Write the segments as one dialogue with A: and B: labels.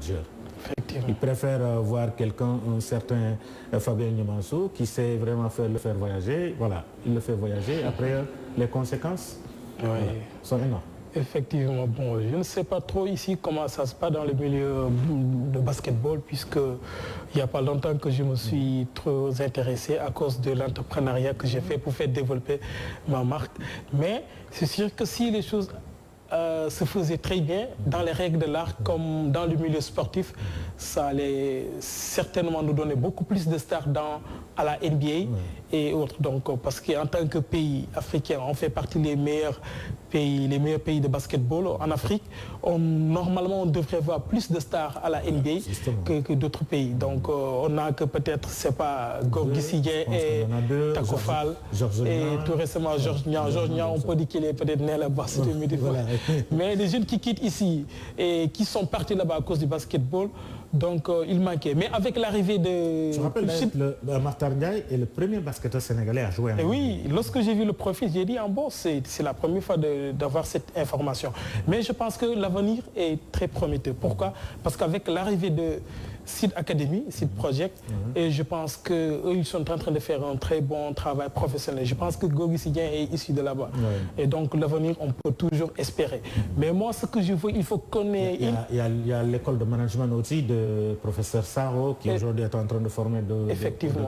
A: manager. Ils préfèrent voir quelqu'un, un certain Fabien Niamansou, qui sait vraiment le faire voyager. Voilà, il le fait voyager. Après, les conséquences sont énormes.
B: Effectivement, bon, je ne sais pas trop ici comment ça se passe dans le milieu de basketball, puisque il n'y a pas longtemps que je me suis trop intéressé à cause de l'entrepreneuriat que j'ai fait pour faire développer ma marque. Mais c'est sûr que si les choses se faisaient très bien dans les règles de l'art comme dans le milieu sportif, ça allait certainement nous donner beaucoup plus de stars à la NBA et autres. Donc, parce qu'en tant que pays africain, on fait partie des meilleurs pays de basketball en Afrique. Normalement, on devrait voir plus de stars à la NBA que d'autres pays. Donc, on n'a que peut-être, c'est pas Gorgui Sy-Dieng et Taco Fall et tout récemment Georges Niang. Georges Niang, on peut dire qu'il est peut-être né là-bas. Mais les jeunes qui quittent ici et qui sont partis là-bas à cause du basketball, donc il manquait. Mais avec l'arrivée de...
A: Je rappelle, Makhtar Ndiaye est le premier basketteur sénégalais à jouer.
B: Oui, lorsque j'ai vu le profil, j'ai dit, bon, c'est la première fois d'avoir cette information. Mais je pense que l'avenir est très prometteur. Pourquoi? Parce qu'avec l'arrivée de Seed Academy, Seed Project, et je pense qu'eux, ils sont en train de faire un très bon travail professionnel. Je pense que Gorgui Sy-Dieng est issu de là-bas. Et donc l'avenir, on peut toujours espérer. Mais moi, ce que je veux, il faut qu'on ait...
A: Il y a l'école de management aussi de professeur Saro, qui aujourd'hui est en train de former de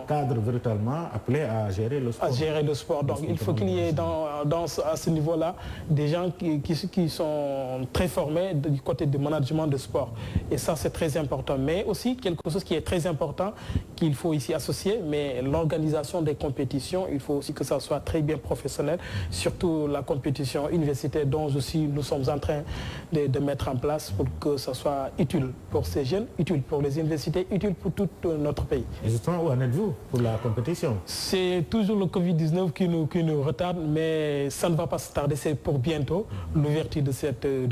A: cadres véritablement appelés à gérer le sport.
B: À gérer le sport. Donc il faut qu'il y ait à ce niveau-là des gens qui sont très formés du côté du management de sport. Et ça, c'est très important. Mais aussi, quelque chose qui est très important qu'il faut ici associer, mais l'organisation des compétitions, il faut aussi que ça soit très bien professionnel, surtout la compétition universitaire dont aussi nous sommes en train de mettre en place pour que ça soit utile pour ces jeunes, utile pour les universités, utile pour tout notre pays.
A: Et justement, où en êtes-vous pour la compétition?
B: C'est toujours le Covid-19 qui nous retarde, mais ça ne va pas se tarder, c'est pour bientôt l'ouverture de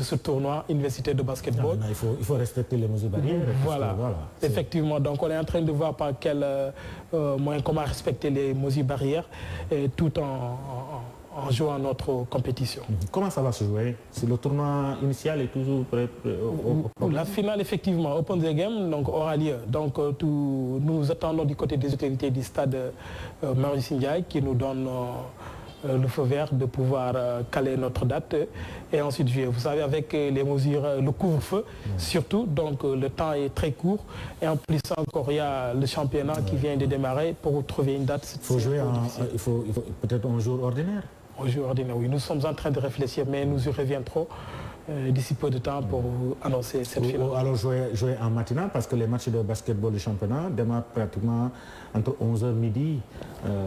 B: ce tournoi universitaire de basketball.
A: Non, il faut respecter les mesures barrières.
B: Voilà. Effectivement, donc on est en train de voir par quel moyen, comment respecter les mesures barrières tout en jouant notre compétition.
A: Comment ça va se jouer? Si le tournoi initial est toujours prêt
B: La finale, effectivement, Open the Game donc, aura lieu. Donc nous attendons du côté des autorités du stade Marius Ndiaye qui nous donne le feu vert de pouvoir caler notre date et ensuite jouer. Vous savez, avec les mesures, le couvre-feu surtout, donc le temps est très court et en plus encore il y a le championnat qui vient de démarrer pour trouver une date.
A: Il faut jouer il faut peut-être un jour ordinaire.
B: Un jour ordinaire, oui. Nous sommes en train de réfléchir, mais nous y reviendrons d'ici peu de temps pour annoncer cette finale.
A: Alors jouer en matinale parce que les matchs de basketball du championnat démarrent pratiquement entre 11h midi.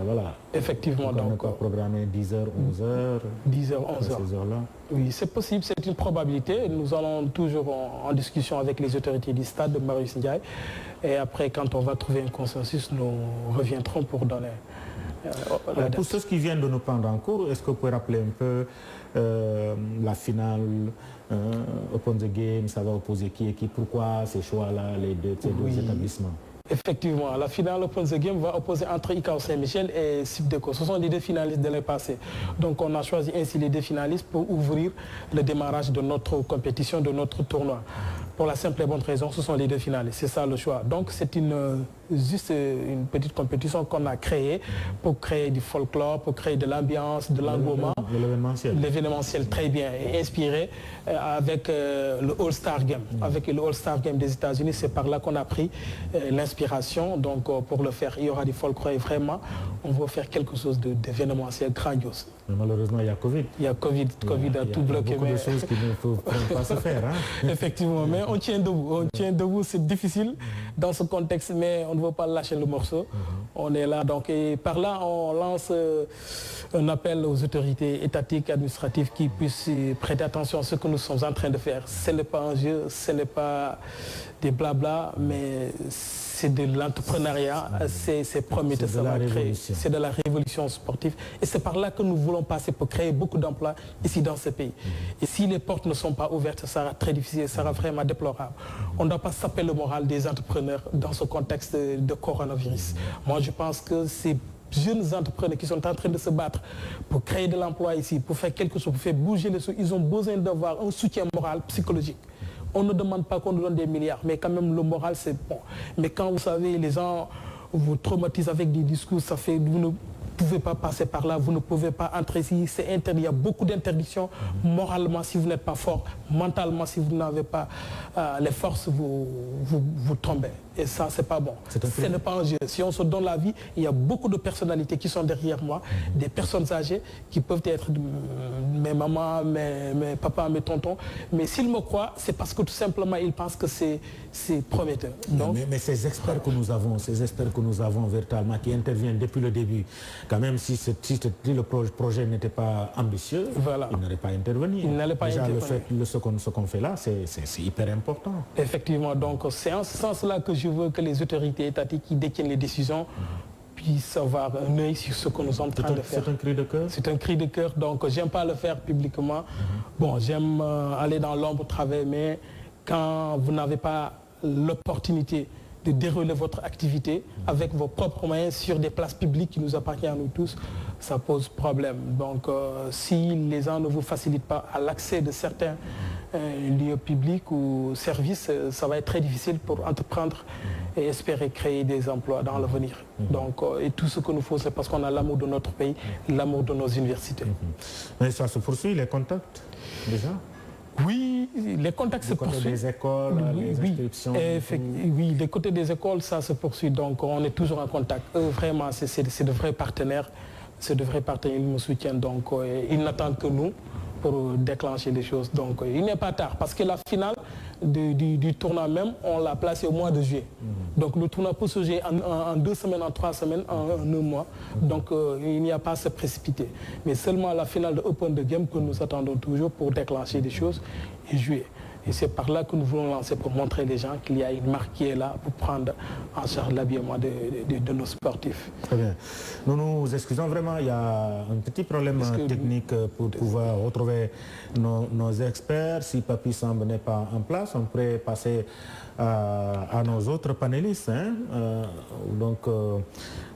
A: Voilà.
B: Effectivement.
A: Donc on n'est pas programmé 10h, 11h.
B: 10h, 11h.
A: Ces heures-là.
B: Oui, c'est possible, c'est une probabilité. Nous allons toujours en discussion avec les autorités du stade de Marius Ndiaye. Et après, quand on va trouver un consensus, nous reviendrons pour donner...
A: pour ceux qui viennent de nous prendre en cours, est-ce que vous pouvez rappeler un peu la finale Open the Game, ça va opposer qui et qui, pourquoi ces choix-là, ces deux établissements?
B: Effectivement, la finale Open the Game va opposer entre ICAO Saint-Michel et SIPDECO. Ce sont les deux finalistes de l'année passée. Donc on a choisi ainsi les deux finalistes pour ouvrir le démarrage de notre compétition, de notre tournoi. Pour la simple et bonne raison, ce sont les deux finalistes. C'est ça le choix. Donc c'est juste une petite compétition qu'on a créée pour créer du folklore, pour créer de l'ambiance, de l'engouement. L'événementiel très bien et inspiré avec le All-Star Game. Avec le All-Star Game des États-Unis, c'est par là qu'on a pris l'inspiration. Donc pour le faire, il y aura du folklore et vraiment, on va faire quelque chose d'événementiel grandiose.
A: Mais malheureusement, il y a Covid.
B: Il y a Covid a tout bloqué.
A: Il y a beaucoup de choses qui ne peuvent pas se faire. Hein?
B: Effectivement, mais on tient debout. On tient debout, c'est difficile dans ce contexte, mais on ne veut pas lâcher le morceau. On est là. Donc, et par là, on lance un appel aux autorités étatiques, administratives qui puissent prêter attention à ce que nous sommes en train de faire. Ce n'est pas un jeu, ce n'est pas des blabla, mais c'est de l'entrepreneuriat, c'est prometteur, ça va créer. C'est de la révolution sportive. Et c'est par là que nous voulons passer pour créer beaucoup d'emplois ici dans ce pays. Et si les portes ne sont pas ouvertes, ça sera très difficile, ça sera vraiment déplorable. On ne doit pas saper le moral des entrepreneurs dans ce contexte de coronavirus. Moi, je pense que ces jeunes entrepreneurs qui sont en train de se battre pour créer de l'emploi ici, pour faire quelque chose, pour faire bouger les choses, ils ont besoin d'avoir un soutien moral, psychologique. On ne demande pas qu'on nous donne des milliards, mais quand même le moral c'est bon. Mais quand vous savez, les gens vous traumatisent avec des discours, ça fait... Vous ne pouvez pas passer par là, vous ne pouvez pas entrer ici, c'est interdit. Il y a beaucoup d'interdictions. Moralement, si vous n'êtes pas fort, mentalement, si vous n'avez pas les forces, vous tombez. Et ça, c'est pas bon. Ce n'est pas un jeu. Si on se donne la vie, il y a beaucoup de personnalités qui sont derrière moi, des personnes âgées qui peuvent être mes mamans, mes papas, mes tontons. Mais s'ils me croient, c'est parce que tout simplement, ils pensent que c'est prometteur. Donc,
A: mais ces experts que nous avons, véritablement, qui interviennent depuis le début, quand même, si le projet n'était pas ambitieux,
B: voilà.
A: il n'aurait pas intervenu.
B: Il n'allait pas intervenir.
A: Ce qu'on fait là, c'est hyper important.
B: Effectivement, donc c'est en ce sens-là que je veux que les autorités étatiques qui détiennent les décisions puissent avoir un œil sur ce que nous sommes en train de faire.
A: C'est un cri de cœur?
B: C'est un cri de cœur, donc j'aime pas le faire publiquement. Bon, j'aime aller dans l'ombre, travailler, mais quand vous n'avez pas l'opportunité de dérouler votre activité avec vos propres moyens sur des places publiques qui nous appartiennent à nous tous, ça pose problème. Donc si les gens ne vous facilitent pas à l'accès de certains lieux publics ou services, ça va être très difficile pour entreprendre et espérer créer des emplois dans l'avenir. Donc, et tout ce que nous faut, c'est parce qu'on a l'amour de notre pays, l'amour de nos universités.
A: Mais ça se poursuit, les contacts, déjà?
B: Oui, les contacts se poursuivent.
A: Des écoles, les inscriptions.
B: Oui, des côtés des écoles, ça se poursuit. Donc, on est toujours en contact. Eux, vraiment, c'est de vrais partenaires. C'est de vrais partenaires, ils nous soutiennent. Donc, ils n'attendent que nous pour déclencher les choses. Donc, il n'est pas tard. Parce que la finale du tournoi même, on l'a placé au mois de juillet. Donc, le tournoi peut se jouer en 2 semaines, en 3 semaines, en 1 mois. Donc, il n'y a pas à se précipiter. Mais seulement la finale de Open de Game que nous attendons toujours pour déclencher des choses et jouer. Et c'est par là que nous voulons lancer pour montrer les gens qu'il y a une marque qui est là pour prendre en charge l'habillement de nos sportifs.
A: Très bien. Nous nous excusons vraiment, il y a un petit problème technique pour pouvoir retrouver nos experts. Si Papi Samb n'est pas en place, on pourrait passer à nos autres panélistes.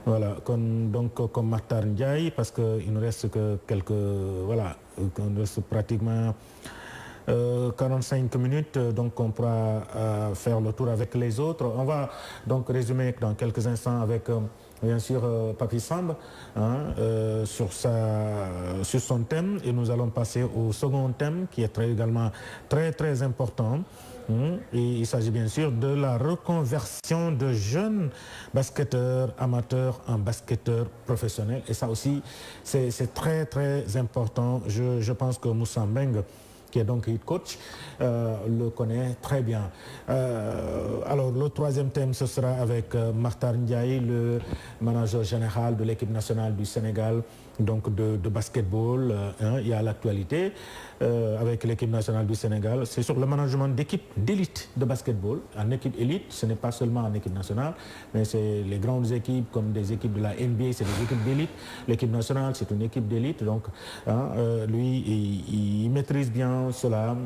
A: Voilà, comme Makhtar Ndiaye, parce qu'il ne reste que il nous reste pratiquement 45 minutes, donc on pourra faire le tour avec les autres. On va donc résumer dans quelques instants avec bien sûr Papi Samb sur son thème, et nous allons passer au second thème qui est également très important. Et il s'agit bien sûr de la reconversion de jeunes basketteurs amateurs en basketteurs professionnels, et ça aussi c'est très important. Je pense que Moussa Mbengue, qui est donc head coach, le connaît très bien. Alors le troisième thème, ce sera avec Makhtar Ndiaye, le manager général de l'équipe nationale du Sénégal, donc de basketball. Il y a l'actualité avec l'équipe nationale du Sénégal. C'est sur le management d'équipe d'élite de basketball. En équipe élite, ce n'est pas seulement en équipe nationale, mais c'est les grandes équipes comme des équipes de la NBA, c'est des équipes d'élite. L'équipe nationale, c'est une équipe d'élite. Donc lui, il maîtrise bien cela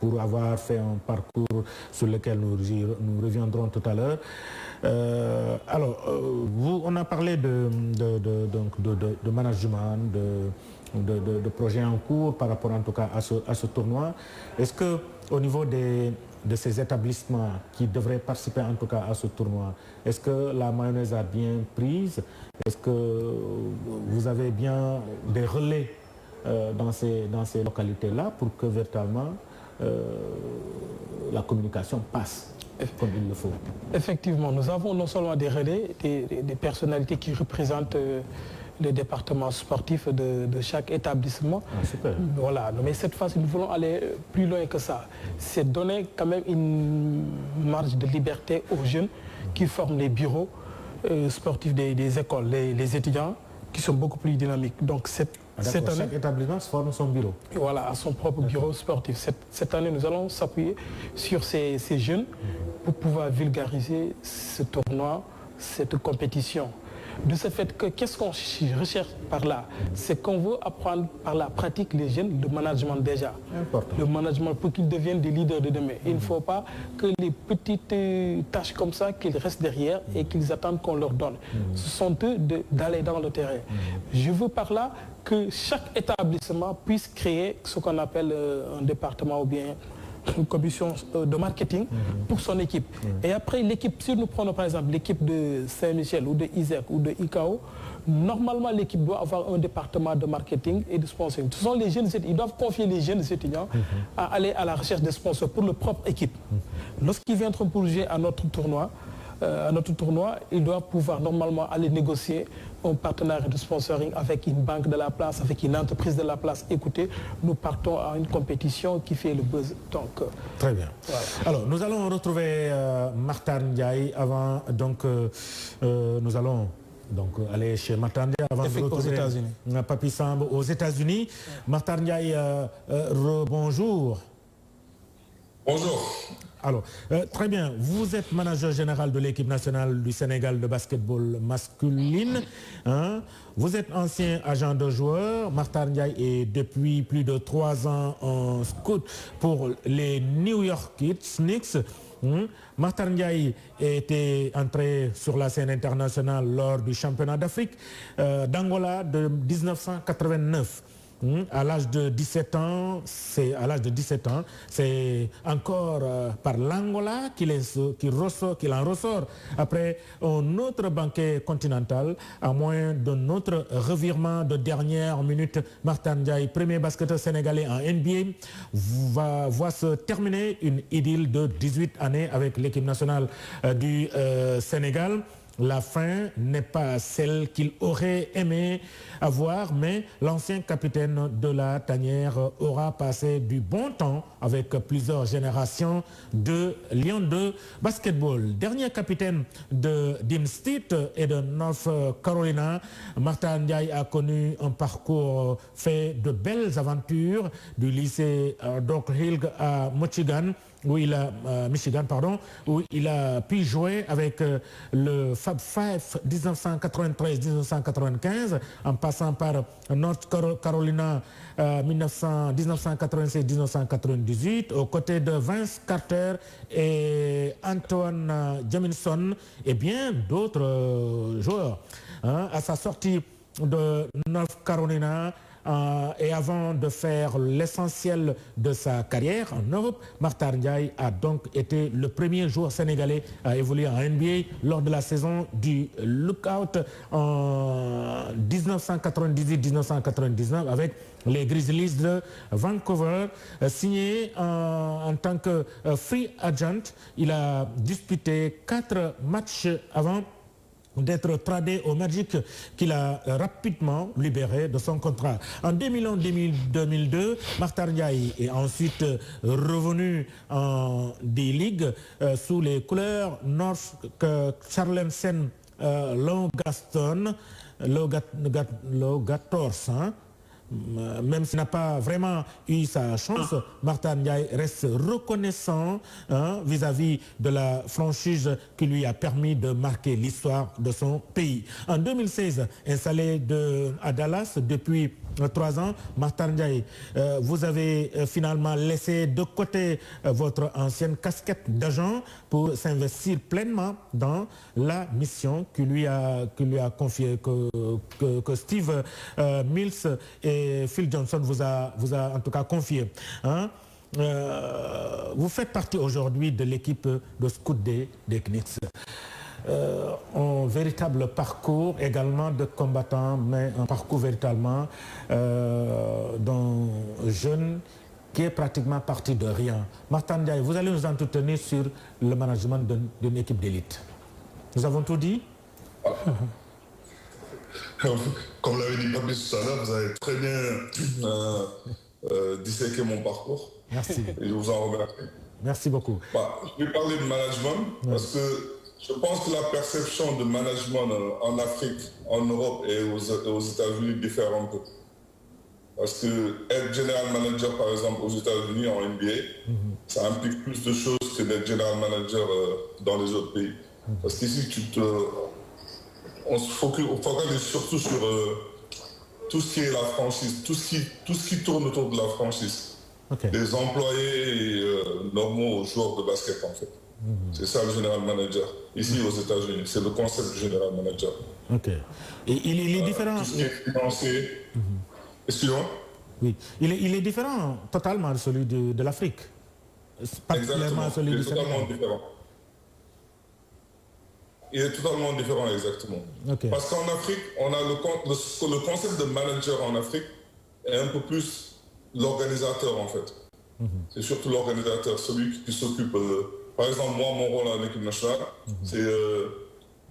A: pour avoir fait un parcours sur lequel nous reviendrons tout à l'heure. On a parlé de management, de projets en cours par rapport en tout cas à ce tournoi. Est-ce que au niveau de ces établissements qui devraient participer en tout cas à ce tournoi, est-ce que la mayonnaise a bien prise? Est-ce que vous avez bien des relais dans ces localités-là pour que véritablement la communication passe comme il le faut?
B: Effectivement, nous avons non seulement des relais, des personnalités qui représentent les départements sportifs de chaque établissement.
A: Super.
B: Voilà, mais cette fois-ci, nous voulons aller plus loin que ça. C'est donner quand même une marge de liberté aux jeunes qui forment les bureaux sportifs des écoles, les étudiants qui sont beaucoup plus dynamiques. Donc cette année,
A: chaque établissement forme son bureau.
B: Voilà, à son propre bureau sportif. Cette année, nous allons s'appuyer sur ces jeunes pour pouvoir vulgariser ce tournoi, cette compétition. De ce fait, qu'est-ce qu'on recherche par là? C'est qu'on veut apprendre par la pratique les jeunes le management déjà.
A: Important.
B: Le management pour qu'ils deviennent des leaders de demain. Il ne faut pas que les petites tâches comme ça, qu'ils restent derrière et qu'ils attendent qu'on leur donne. Ce sont eux d'aller dans le terrain. Je veux par là que chaque établissement puisse créer ce qu'on appelle un département ou bien commission de marketing pour son équipe. Et après, l'équipe, si nous prenons par exemple l'équipe de Saint-Michel ou de ISEC ou de ICAO, normalement l'équipe doit avoir un département de marketing et de sponsoring. Ce sont les jeunes étudiants, ils doivent confier les jeunes étudiants à aller à la recherche des sponsors pour leur propre équipe. Lorsqu'ils viendront pour jouer à notre tournoi, ils doivent pouvoir normalement aller négocier un partenariat de sponsoring avec une banque de la place, avec une entreprise de la place. Écoutez, nous partons à une compétition qui fait le buzz. Donc,
A: très bien.
B: Voilà.
A: Alors, nous allons retrouver Martin Ndiaye avant, donc nous allons aller chez Martin Ndiaye avant de retrouver Papi Samb aux États-Unis. Martin Ndiaye, bonjour.
C: Bonjour.
A: Alors, très bien. Vous êtes manager général de l'équipe nationale du Sénégal de basketball masculine. Hein? Vous êtes ancien agent de joueur. Martin Ndiaye est depuis plus de 3 ans en scout pour les New York Knicks. Martin Ndiaye était entré sur la scène internationale lors du championnat d'Afrique d'Angola de 1989. À l'âge de 17 ans, c'est encore par l'Angola qu'il en ressort après un autre banquet continental, à moins d'un autre revirement de dernière minute. Martin Ndiaye, premier basketteur sénégalais en NBA, va voir se terminer une idylle de 18 années avec l'équipe nationale du Sénégal. La fin n'est pas celle qu'il aurait aimé avoir, mais l'ancien capitaine de la tanière aura passé du bon temps avec plusieurs générations de Lions de basketball. Dernier capitaine de Dean State et de North Carolina, Martin Ndiaye a connu un parcours fait de belles aventures du lycée Doak Hill à Michigan, où il a pu jouer avec le Fab Five 1993-1995, en passant par North Carolina 1996-1998, aux côtés de Vince Carter et Antoine Jamison et bien d'autres joueurs. À sa sortie de North Carolina, et avant de faire l'essentiel de sa carrière en Europe, Martin Ndiaye a donc été le premier joueur sénégalais à évoluer en NBA lors de la saison du Lookout en 1998-1999 avec les Grizzlies de Vancouver. Signé en tant que free agent, il a disputé 4 matchs avant d'être tradé au Magic, qu'il a rapidement libéré de son contrat. En 2001-2002, Martin Ndiaye est ensuite revenu en D-League sous les couleurs North Charleston Gators. Même s'il n'a pas vraiment eu sa chance, Martin Ndiaye reste reconnaissant vis-à-vis de la franchise qui lui a permis de marquer l'histoire de son pays. En 2016, installé à Dallas depuis 3 ans, Martin Ndiaye, vous avez finalement laissé de côté votre ancienne casquette d'agent pour s'investir pleinement dans la mission que lui a confiée, que Steve Mills et Phil Johnson vous a en tout cas confié. Vous faites partie aujourd'hui de l'équipe de scout des Knicks. Un véritable parcours également de combattant, mais un parcours véritablement d'un jeune qui est pratiquement parti de rien. Martin Ndiaye, vous allez nous entretenir sur le management d'une équipe d'élite. Nous avons tout dit?
C: Comme l'avait dit Papi tout à l'heure, vous avez très bien disséqué mon parcours.
A: Merci.
C: Et je vous en remercie.
A: Merci beaucoup.
C: Je vais parler de management parce que je pense que la perception de management en Afrique, en Europe et aux États-Unis diffère un peu. Parce que être general manager, par exemple, aux États-Unis en NBA, ça implique plus de choses que d'être general manager dans les autres pays. Parce qu'ici, on se focalise surtout sur tout ce qui est la franchise, tout ce qui tourne autour de la franchise.
A: Okay.
C: Les employés normaux joueurs de basket, en fait. C'est ça le general manager. Ici aux États-Unis, c'est le concept du general manager.
A: Ok. Et il est différent.
C: Tout ce qui est financé. Excusez-moi.
A: Oui. Il est différent totalement de celui de l'Afrique. particulièrement celui du Sénégal.
C: Totalement différent. Il est totalement différent, exactement.
A: Okay.
C: Parce qu'en Afrique, on a le concept de manager en Afrique est un peu plus l'organisateur, en fait. C'est surtout l'organisateur, celui qui s'occupe. Par exemple, moi, mon rôle en équipe nationale, c'est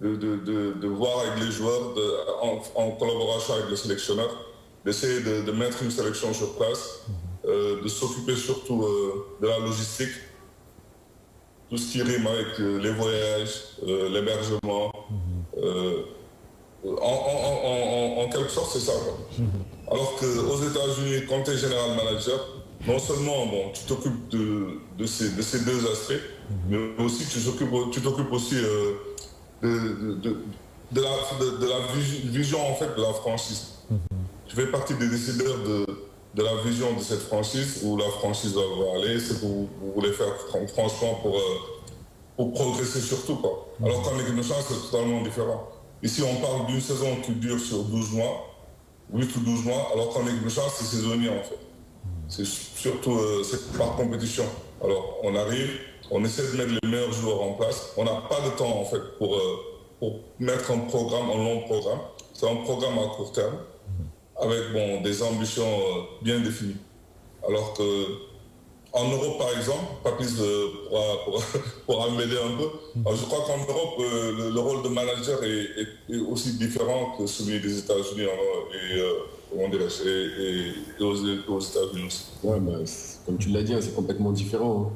C: de voir avec les joueurs, en collaboration avec le sélectionneur, d'essayer de mettre une sélection sur place, de s'occuper surtout de la logistique, tout ce qui rime avec les voyages, l'hébergement. En quelque sorte, c'est ça. Alors qu'aux États-Unis, quand tu es général manager, non seulement tu t'occupes de ces deux aspects, mais aussi tu t'occupes aussi de la vision en fait de la franchise. Tu fais partie des décideurs de la vision de cette franchise, où la franchise va aller, c'est que vous voulez faire franchement pour progresser surtout, quoi. Alors qu'en équipe nationale, c'est totalement différent. Ici, on parle d'une saison qui dure sur 12 mois, 8 ou 12 mois, alors qu'en équipe nationale, c'est saisonnier en fait. C'est surtout c'est par compétition. Alors, on arrive, on essaie de mettre les meilleurs joueurs en place. On n'a pas de temps en fait pour mettre un long programme. C'est un programme à court terme, avec des ambitions bien définies. Alors que en Europe, par exemple, Papis pourra m'aider un peu. Alors, je crois qu'en Europe, le rôle de manager est aussi différent que celui des États-Unis et aux États-Unis aussi.
D: Ouais, comme tu l'as dit, c'est complètement différent.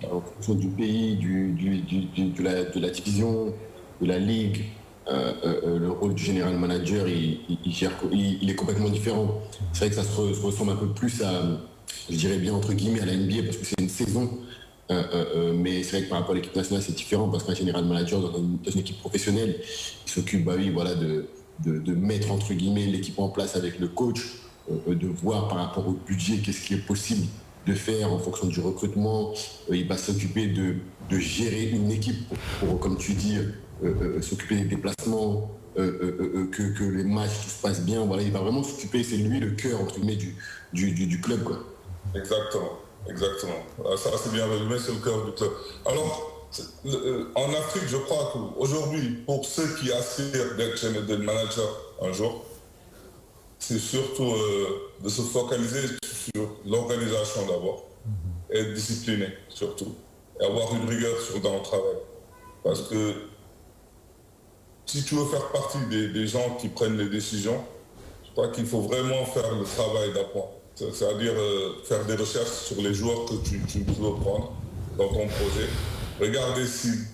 D: En fonction du pays, de la division, de la ligue, le rôle du général manager, il est complètement différent. C'est vrai que ça se ressemble un peu plus à, je dirais bien entre guillemets, à la NBA parce que c'est une saison. Mais c'est vrai que par rapport à l'équipe nationale, c'est différent parce qu'un général manager dans une équipe professionnelle, il s'occupe de mettre entre guillemets l'équipe en place avec le coach, de voir par rapport au budget qu'est-ce qui est possible de faire en fonction du recrutement. Il va s'occuper de gérer une équipe pour comme tu dis, s'occuper des déplacements, que les matchs tout se passe bien. Voilà, il va vraiment s'occuper, c'est lui le cœur entre guillemets du club, quoi.
C: Exactement. Ça c'est bien résumé, c'est le cœur du club. Alors, en Afrique, je crois qu'aujourd'hui, pour ceux qui aspirent d'être manager un jour, c'est surtout de se focaliser sur l'organisation d'abord, et être discipliné surtout, et avoir une rigueur dans le travail. Parce que si tu veux faire partie des gens qui prennent les décisions, je crois qu'il faut vraiment faire le travail d'appoint. C'est-à-dire faire des recherches sur les joueurs que tu veux prendre dans ton projet, regarder s'ils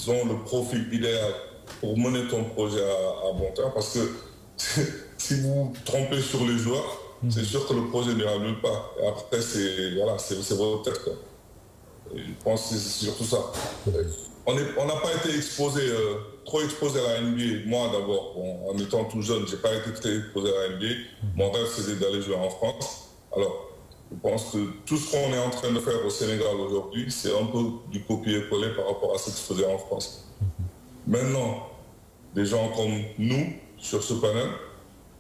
C: ont le profil idéal pour mener ton projet à bon terme, parce que si vous vous trompez sur les joueurs, c'est sûr que le projet n'ira nulle part. Et après, c'est votre tête, quoi. Et je pense que c'est surtout ça. On n'a pas été trop exposé à la NBA. Moi, d'abord, en étant tout jeune, je n'ai pas été très exposé à la NBA. Mon rêve, c'était d'aller jouer en France. Alors, je pense que tout ce qu'on est en train de faire au Sénégal aujourd'hui, c'est un peu du copier-coller par rapport à ce qui se faisait en France. Maintenant, des gens comme nous, sur ce panel,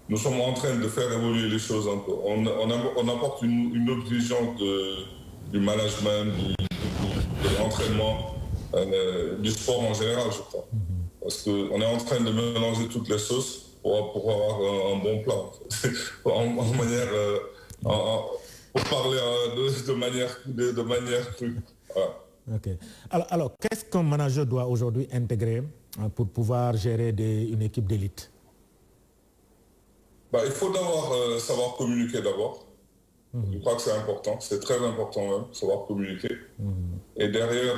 C: nous sommes en train de faire évoluer les choses un peu. On apporte une autre vision du management, de l'entraînement, du sport en général, je crois. Parce qu'on est en train de mélanger toutes les sauces pour avoir un bon plan. Pour parler de manière crue. Voilà.
A: Okay. Alors qu'est-ce qu'un manager doit aujourd'hui intégrer pour pouvoir gérer une équipe d'élite?
C: Il faut d'abord savoir communiquer d'abord. Je crois que c'est important, c'est très important même, savoir communiquer. Et derrière,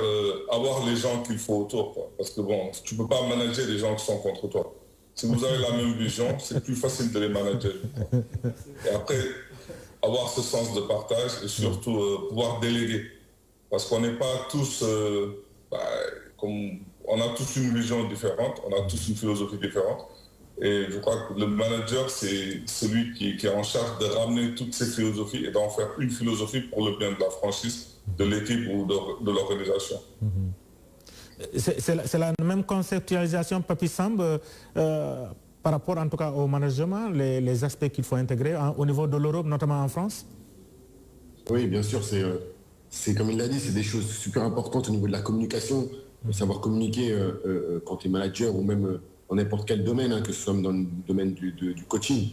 C: avoir les gens qu'il faut autour, quoi. Parce que tu ne peux pas manager les gens qui sont contre toi. Si vous avez la même vision, c'est plus facile de les manager. Et après, avoir ce sens de partage et surtout pouvoir déléguer. Parce qu'on n'est pas tous, on a tous une vision différente, on a tous une philosophie différente. Et je crois que le manager, c'est celui qui est en charge de ramener toutes ces philosophies et d'en faire une philosophie pour le bien de la franchise, de l'équipe ou de l'organisation.
A: C'est la même conceptualisation, Papi Samb, par rapport en tout cas au management, les aspects qu'il faut intégrer au niveau de l'Europe, notamment en France?
D: Oui, bien sûr, c'est comme il l'a dit, c'est des choses super importantes au niveau de la communication, savoir communiquer quand tu es manager ou même dans n'importe quel domaine, hein, que ce soit dans le domaine du coaching.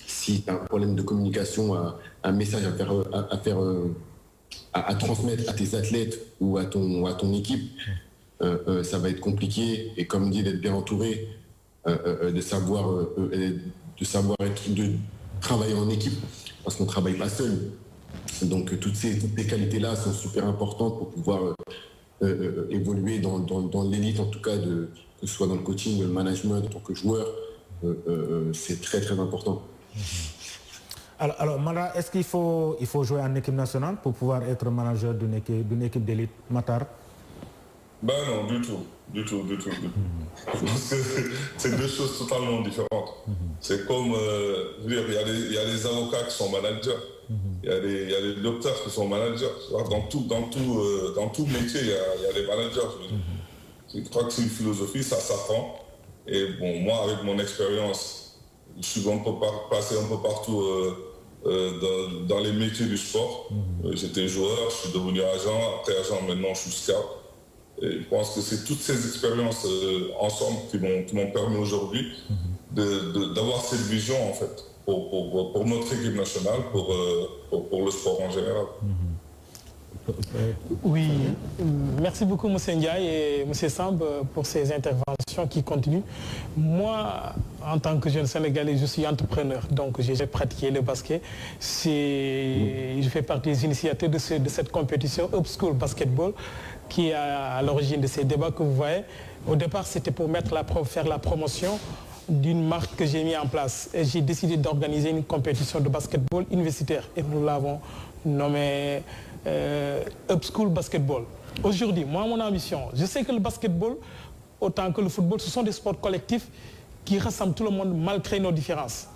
D: Si tu as un problème de communication, un message à transmettre à tes athlètes ou à ton équipe, ça va être compliqué. Et comme dit, d'être bien entouré, de savoir travailler en équipe, parce qu'on ne travaille pas seul. Donc toutes ces qualités-là sont super importantes pour pouvoir évoluer dans l'élite, en tout cas, que ce soit dans le coaching, le management, en tant que joueur. C'est très très important.
A: Alors Mara, est-ce qu'il faut jouer en équipe nationale pour pouvoir être manager d'une équipe d'élite, Matar?
C: Ben non, du tout. Parce que c'est deux choses totalement différentes. C'est comme, il y a des avocats qui sont managers, il y a des docteurs qui sont managers. Dans tout métier, il y a des managers. Je crois que c'est une philosophie, ça s'apprend. Et bon, moi, avec mon expérience, je suis passé un peu partout dans les métiers du sport. J'étais joueur, je suis devenu agent, après agent, maintenant je suis scout. Et je pense que c'est toutes ces expériences ensemble qui m'ont permis aujourd'hui d'avoir cette vision, en fait, pour notre équipe nationale, pour le sport en général.
B: Oui, merci beaucoup M. Ndiaye et M. Samb pour ces interventions qui continuent. Moi, en tant que jeune Sénégalais, je suis entrepreneur, donc j'ai pratiqué le basket. Je fais partie des initiateurs de cette compétition Up School Basketball qui est à l'origine de ces débats que vous voyez. Au départ, c'était pour faire la promotion d'une marque que j'ai mis en place. Et j'ai décidé d'organiser une compétition de basketball universitaire. Et nous l'avons nommé Up School Basketball. Aujourd'hui, moi, mon ambition, je sais que le basketball, autant que le football, ce sont des sports collectifs qui rassemblent tout le monde malgré nos différences.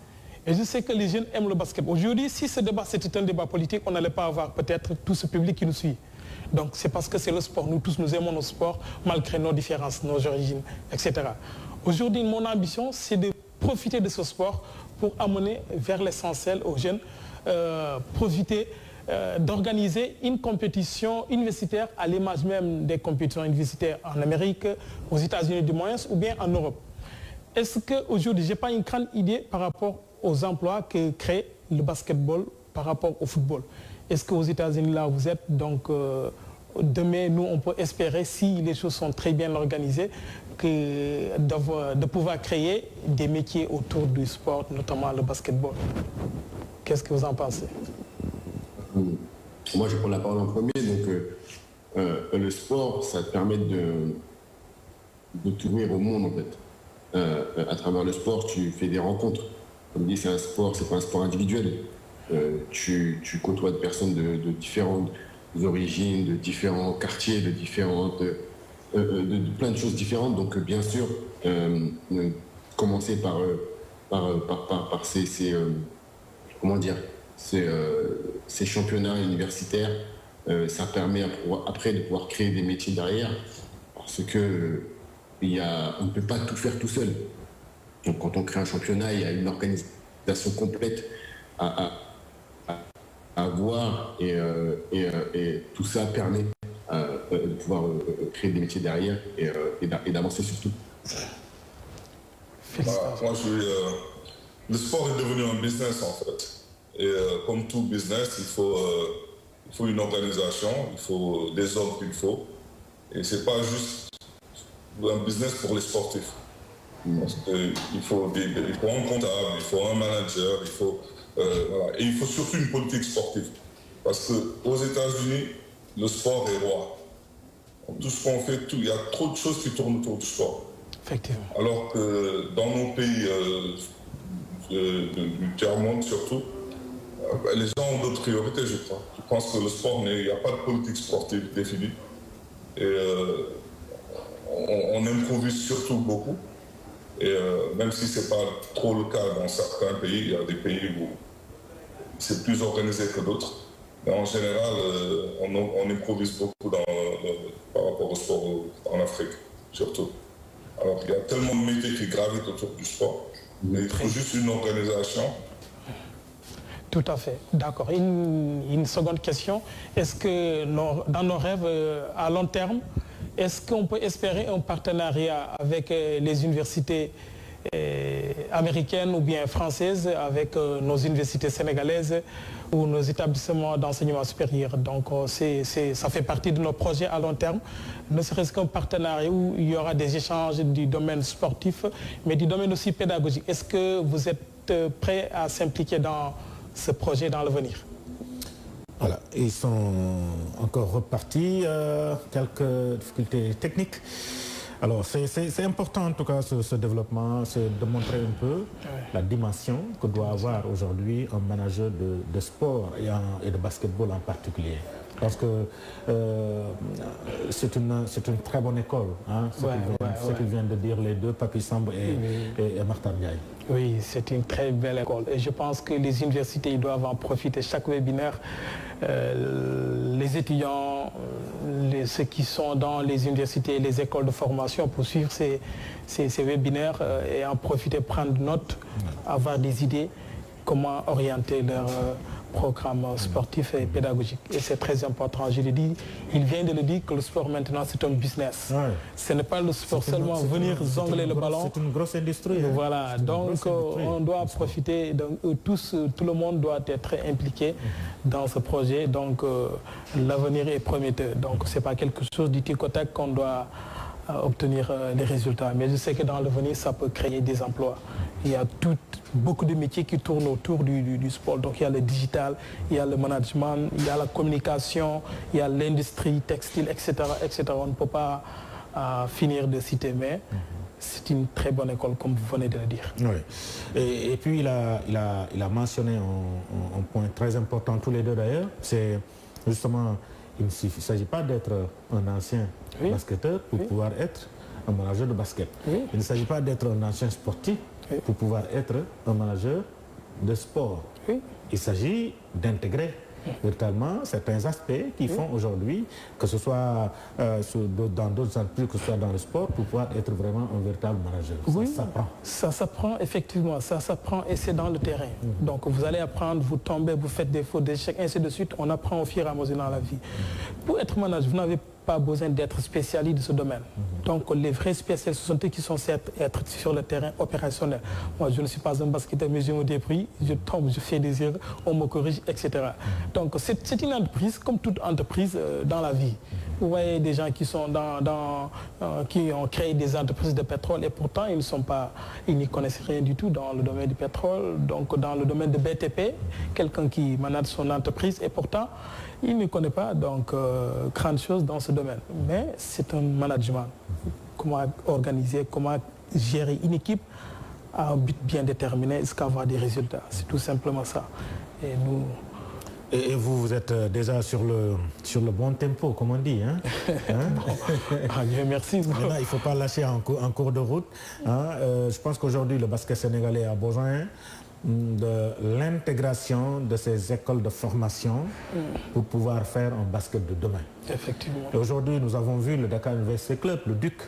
B: Et je sais que les jeunes aiment le basketball. Aujourd'hui, si ce débat c'était un débat politique, on n'allait pas avoir peut-être tout ce public qui nous suit. Donc c'est parce que c'est le sport. Nous tous, nous aimons nos sports malgré nos différences, nos origines, etc. Aujourd'hui, mon ambition, c'est de profiter de ce sport pour amener vers l'essentiel aux jeunes, profiter d'organiser une compétition universitaire à l'image même des compétitions universitaires en Amérique, aux États-Unis du Moyen ou bien en Europe. Est-ce qu'aujourd'hui, je n'ai pas une grande idée par rapport aux emplois que crée le basketball par rapport au football? Est-ce qu'aux États-Unis, là, vous êtes, donc demain, nous, on peut espérer, si les choses sont très bien organisées, de pouvoir créer des métiers autour du sport, notamment le basketball. Qu'est-ce que vous en pensez?
D: Moi, je prends la parole en premier. Donc, le sport, ça te permet de t'ouvrir au monde, en fait. À travers le sport, tu fais des rencontres. Comme dit, c'est un sport, c'est pas un sport individuel. Tu côtoies des personnes de différentes origines, de différents quartiers, de plein de choses différentes. Donc, bien sûr, commencer par ces championnats universitaires, ça permet après de pouvoir créer des métiers derrière, parce que on ne peut pas tout faire tout seul. Donc quand on crée un championnat, il y a une organisation complète à avoir, et tout ça permet de pouvoir créer des métiers derrière et d'avancer surtout.
C: Moi, le sport est devenu un business, en fait. Et comme tout business, il faut une organisation, il faut des hommes qu'il faut. Et c'est pas juste un business pour les sportifs. Parce qu'il faut un comptable, il faut un manager, voilà. Et il faut surtout une politique sportive. Parce qu'aux États-Unis, le sport est roi. Tout ce qu'on fait, il y a trop de choses qui tournent autour du sport.
B: Effectivement.
C: Alors que dans nos pays du tiers-monde surtout, les gens ont d'autres priorités, je crois. Je pense que le sport, il n'y a pas de politique sportive définie. Et on improvise surtout beaucoup. Et même si ce n'est pas trop le cas dans certains pays, il y a des pays où c'est plus organisé que d'autres. Mais en général, on improvise beaucoup par rapport au sport en Afrique, surtout. Alors il y a tellement de métiers qui gravitent autour du sport, mais il faut juste une organisation.
B: Tout à fait, d'accord. Une seconde question, est-ce que dans nos rêves à long terme, est-ce qu'on peut espérer un partenariat avec les universités américaines ou bien françaises, avec nos universités sénégalaises ou nos établissements d'enseignement supérieur? Donc ça fait partie de nos projets à long terme, ne serait-ce qu'un partenariat où il y aura des échanges du domaine sportif, mais du domaine aussi pédagogique. Est-ce que vous êtes prêts à s'impliquer dans ce projet dans l'avenir?
A: Voilà, ils sont encore repartis, quelques difficultés techniques. Alors c'est important en tout cas ce développement, c'est de montrer un peu la dimension que doit avoir aujourd'hui un manager de sport et de basketball en particulier. Parce que c'est une très bonne école, hein, ce qu'ils viennent de dire les deux, Papi Samb et Martin Ndiaye.
B: Oui, c'est une très belle école et je pense que les universités ils doivent en profiter. Chaque webinaire, les étudiants, ceux qui sont dans les universités et les écoles de formation pour suivre ces webinaires et en profiter, prendre note, avoir des idées, comment orienter leur programme sportif et pédagogique. Et c'est très important, je le dis, il vient de le dire que le sport maintenant c'est un business. Ouais. Ce n'est pas le sport seulement venir zongler le ballon.
A: C'est une grosse industrie.
B: Voilà, donc on doit profiter, donc, tout le monde doit être impliqué dans ce projet, donc l'avenir est prometteur. Donc ce n'est pas quelque chose du tic au tac qu'on doit obtenir des résultats. Mais je sais que dans l'avenir, ça peut créer des emplois. Il y a beaucoup de métiers qui tournent autour du sport. Donc il y a le digital, il y a le management, il y a la communication, il y a l'industrie textile, etc., etc. On ne peut pas finir de citer, mais c'est une très bonne école, comme vous venez de le dire.
A: Oui. Et puis il a mentionné un point très important, tous les deux d'ailleurs, c'est justement, il ne s'agit pas d'être un ancien basketteur pour pouvoir être un manager de basket. Oui. Il ne s'agit pas d'être un ancien sportif pour pouvoir être un manager de sport. Oui. Il s'agit d'intégrer véritablement certains aspects qui font aujourd'hui, que ce soit dans d'autres entreprises, que ce soit dans le sport, pour pouvoir être vraiment un véritable manager.
B: Oui,
A: ça s'apprend.
B: Ça s'apprend, effectivement, ça s'apprend et c'est dans le terrain. Donc vous allez apprendre, vous tombez, vous faites des fautes, des échecs, ainsi de suite. On apprend au fur et à mesure dans la vie. Pour être manager, vous n'avez pas besoin d'être spécialiste de ce domaine. Donc les vrais spécialistes, ce sont ceux qui sont certes être sur le terrain opérationnel. Moi, je ne suis pas un basketteur, mais je me débrouille, je tombe, je fais des erreurs, on me corrige, etc. Donc c'est une entreprise, comme toute entreprise dans la vie. Vous voyez des gens qui sont qui ont créé des entreprises de pétrole et pourtant ils n'y connaissent rien du tout dans le domaine du pétrole. Donc dans le domaine de BTP, quelqu'un qui manage son entreprise et pourtant il ne connaît pas donc grande chose dans ce domaine. Mais c'est un management. Comment organiser, comment gérer une équipe à un but bien déterminé jusqu'à avoir des résultats. C'est tout simplement ça. Et nous...
A: Et vous êtes déjà sur le bon tempo, comme on dit. Hein?
B: Bon, Dieu merci.
A: Maintenant, il ne faut pas lâcher en cours de route. Hein? Je pense qu'aujourd'hui, le basket sénégalais a besoin de l'intégration de ces écoles de formation pour pouvoir faire un basket de demain.
B: Effectivement.
A: Et aujourd'hui, nous avons vu le Dakar University Club, le Duc,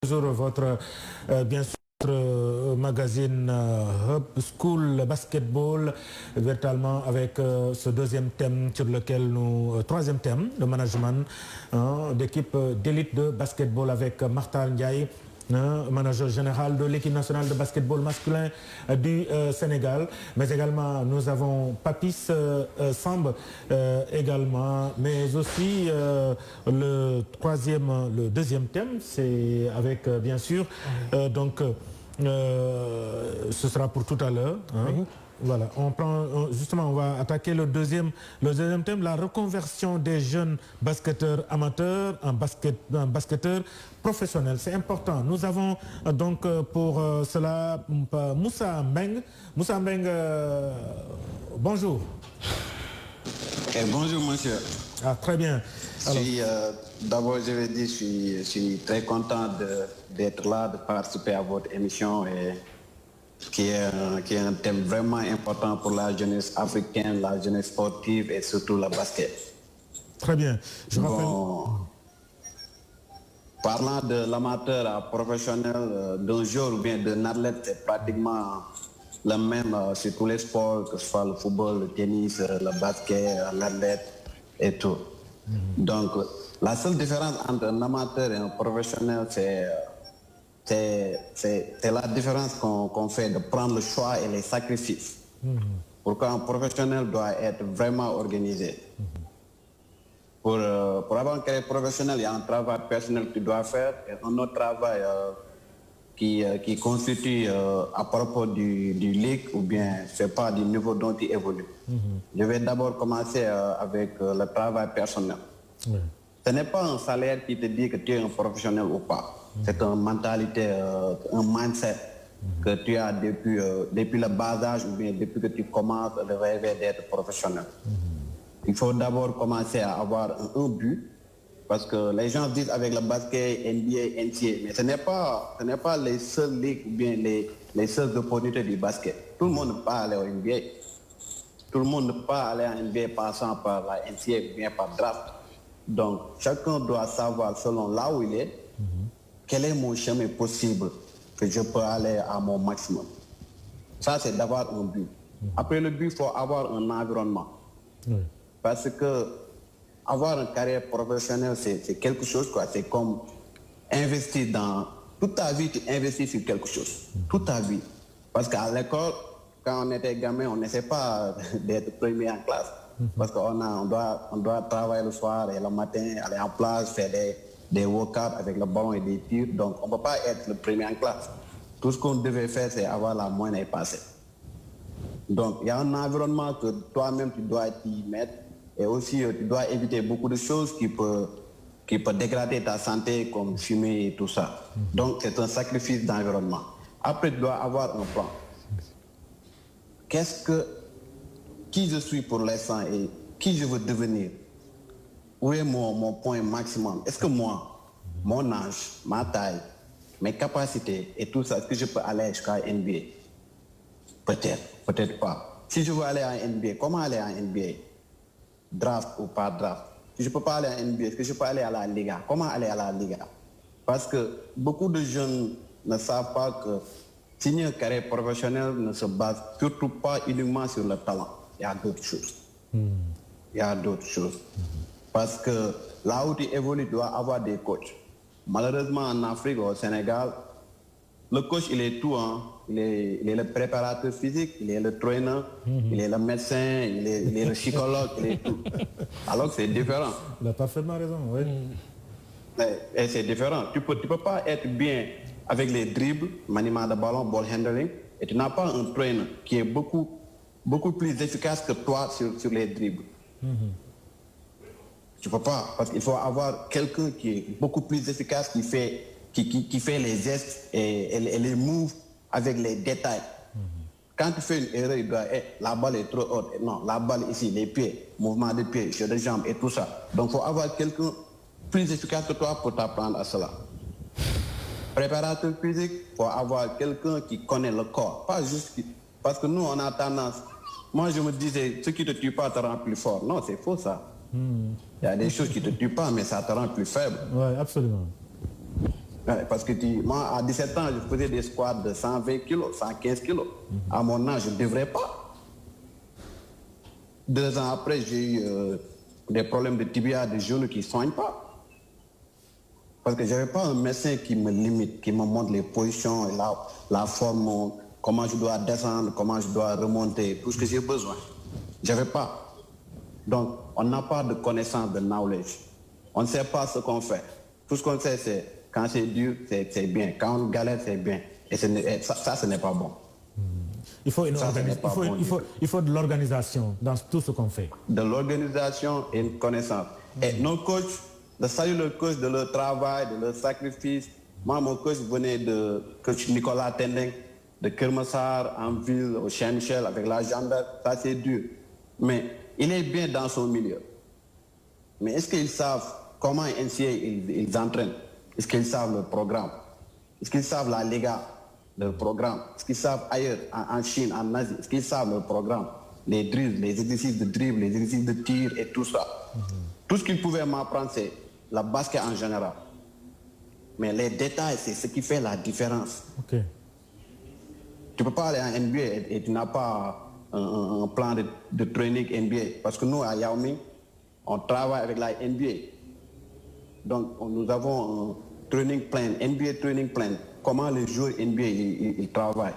A: Toujours votre, bien sûr, magazine Hub School Basketball, véritablement avec ce deuxième thème sur lequel troisième thème, le management d'équipe d'élite de basketball avec Martin Ndiaye, manager général de l'équipe nationale de basketball masculin du Sénégal. Mais également, nous avons Papis Samb également, mais aussi le deuxième thème, c'est avec bien sûr, donc ce sera pour tout à l'heure. Hein. Voilà, justement, on va attaquer le deuxième thème, la reconversion des jeunes basketteurs amateurs en basketteurs professionnels. C'est important. Nous avons donc pour cela Moussa Mbeng. Moussa Mbeng, bonjour.
E: Bonjour, monsieur.
A: Ah, très bien.
E: D'abord, je vais dire je suis très content d'être là, de participer à votre émission et qui est un thème vraiment important pour la jeunesse africaine, la jeunesse sportive et surtout le basket.
A: Très bien.
E: Parlant de l'amateur professionnel, d'un joueur ou bien d'un athlète, c'est pratiquement le même sur tous les sports, que ce soit le football, le tennis, le basket, l'athlète et tout. Donc, la seule différence entre un amateur et un professionnel, c'est la différence qu'on fait de prendre le choix et les sacrifices. Pourquoi un professionnel doit être vraiment organisé. Pour avoir un carrière professionnelle, il y a un travail personnel que tu dois faire et un autre travail qui constitue à propos du ligue ou bien c'est pas du niveau dont tu évolues. Je vais d'abord commencer avec le travail personnel. Ce n'est pas un salaire qui te dit que tu es un professionnel ou pas. C'est une mentalité, un mindset que tu as depuis le bas âge ou bien depuis que tu commences le rêver d'être professionnel. Il faut d'abord commencer à avoir un but parce que les gens disent avec le basket, NBA, NCAA, mais ce n'est pas les seules ligues ou bien les seules opportunités du basket. Tout le monde ne peut pas aller au NBA. Tout le monde ne peut pas aller à NBA passant par la NCAA ou bien par draft. Donc, chacun doit savoir selon là où il est, quel est mon chemin possible que je peux aller à mon maximum. Ça, c'est d'avoir un but. Après le but, il faut avoir un environnement. Parce que avoir une carrière professionnelle, c'est quelque chose, quoi. C'est comme investir dans... Toute ta vie, tu investis sur quelque chose. Toute ta vie. Parce qu'à l'école, quand on était gamin, on n'essaie pas d'être premier en classe. Parce qu'on doit travailler le soir et le matin, aller en place, faire des workouts avec le ballon et des tirs. Donc, on ne peut pas être le premier en classe. Tout ce qu'on devait faire, c'est avoir la moyenne et passer. Donc, il y a un environnement que toi-même, tu dois t'y mettre. Et aussi, tu dois éviter beaucoup de choses qui peuvent dégrader ta santé, comme fumer et tout ça. Donc, c'est un sacrifice d'environnement. Après, tu dois avoir un plan. Qui je suis pour l'instant et qui je veux devenir? Où est mon point maximum? Est-ce que moi, mon âge, ma taille, mes capacités et tout ça, est-ce que je peux aller jusqu'à NBA? Peut-être, peut-être pas. Si je veux aller à NBA, comment aller à NBA? Draft ou pas draft? Si je ne peux pas aller à NBA, est-ce que je peux aller à la Liga? Comment aller à la Liga? Parce que beaucoup de jeunes ne savent pas que signer une carrière professionnelle ne se base surtout pas uniquement sur le talent. Il y a d'autres choses. Il y a d'autres choses. Parce que là où tu évolues, tu dois avoir des coachs. Malheureusement, en Afrique, au Sénégal, le coach, il est tout. Hein. Il est le préparateur physique, il est le trainer, il est le médecin, il est le psychologue, il est tout. Alors que c'est différent.
A: Il a parfaitement raison, oui.
E: Et c'est différent. Tu peux pas être bien avec les dribbles, maniement de ballon, ball handling, et tu n'as pas un trainer qui est beaucoup plus efficace que toi sur les dribbles. Tu peux pas, parce qu'il faut avoir quelqu'un qui est beaucoup plus efficace, qui fait les gestes et les moves avec les détails. Quand tu fais une erreur, il doit la balle est trop haute. Non, la balle ici, les pieds, mouvement de pieds, jeu de jambes et tout ça. Donc il faut avoir quelqu'un plus efficace que toi pour t'apprendre à cela. Préparateur physique, il faut avoir quelqu'un qui connaît le corps. Pas juste... Parce que nous, on a tendance... Moi, je me disais, ce qui ne te tue pas te rend plus fort. Non, c'est faux, ça. Il y a des choses qui ne te tuent pas, mais ça te rend plus faible.
A: Oui, absolument.
E: Ouais, parce que moi, à 17 ans, je faisais des squats de 120 kilos, 115 kilos. À mon âge, je ne devrais pas. 2 ans après, j'ai eu des problèmes de tibia, de genoux qui ne soignent pas. Parce que je n'avais pas un médecin qui me limite, qui me montre les positions, et la forme, comment je dois descendre, comment je dois remonter, tout ce que j'ai besoin. Je n'avais pas. Donc, on n'a pas de connaissance, de knowledge. On ne sait pas ce qu'on fait. Tout ce qu'on sait, c'est quand c'est dur, c'est bien. Quand on galère, c'est bien. Et ça, ce n'est pas bon.
A: Il faut de l'organisation dans tout ce qu'on fait.
E: De l'organisation et une connaissance. Et nos coachs, de saluer le coach de leur travail, de leur sacrifice. Moi, mon coach venait de coach Nicolas Tendeng, de Kermassar, en ville, au Saint-Michel, avec la gendarme. Ça, c'est dur. Mais il est bien dans son milieu. Mais est-ce qu'ils savent comment NCA ils entraînent? Est-ce qu'ils savent le programme? Est-ce qu'ils savent la Liga, le programme? Est-ce qu'ils savent ailleurs, en Chine, en Asie? Est-ce qu'ils savent le programme? Les drills, les exercices de dribble, les exercices de tir et tout ça. Tout ce qu'ils pouvaient m'apprendre, c'est la basket en général. Mais les détails, c'est ce qui fait la différence.
A: Okay.
E: Tu ne peux pas aller en NBA et tu n'as pas un plan de training NBA. Parce que nous, à Yao Ming, on travaille avec la NBA. Donc, nous avons un training plan, NBA training plan. Comment les joueurs NBA ils travaillent,